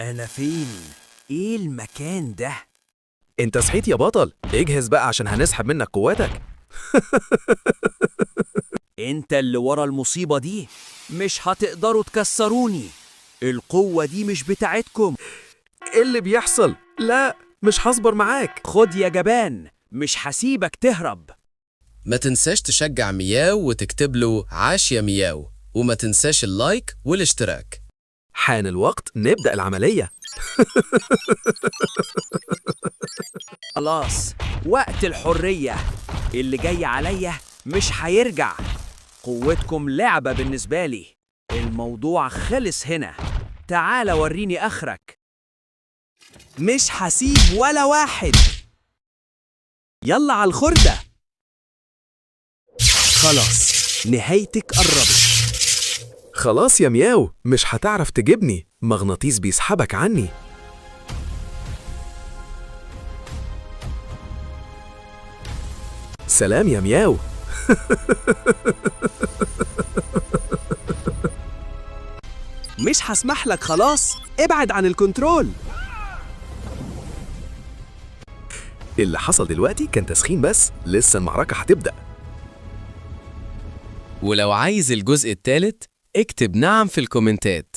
أنا فين؟ إيه المكان ده؟ انت صحيت يا بطل، اجهز بقى عشان هنسحب منك قواتك. أنت اللي ورا المصيبة دي، مش هتقدروا تكسروني. القوة دي مش بتاعتكم. ايه اللي بيحصل؟ لا، مش هصبر معاك. خد يا جبان، مش هسيبك تهرب. ما تنساش تشجع مياو وتكتب له عاش يا مياو، وما تنساش اللايك والاشتراك. حان الوقت نبدأ العملية. خلاص، وقت الحرية. اللي جاي عليا مش هيرجع. قوتكم لعبة بالنسبة لي. الموضوع خلص هنا. تعال وريني آخرك. مش هسيب ولا واحد. يلا على الخردة. خلاص، نهايتك قربت. خلاص يا مياو، مش هتعرف تجيبني، مغناطيس بيسحبك عني. سلام يا مياو. مش هسمح لك، خلاص ابعد عن الكنترول. اللي حصل دلوقتي كان تسخين بس، لسه المعركة هتبدأ. ولو عايز الجزء الثالث اكتب نعم في الكومنتات.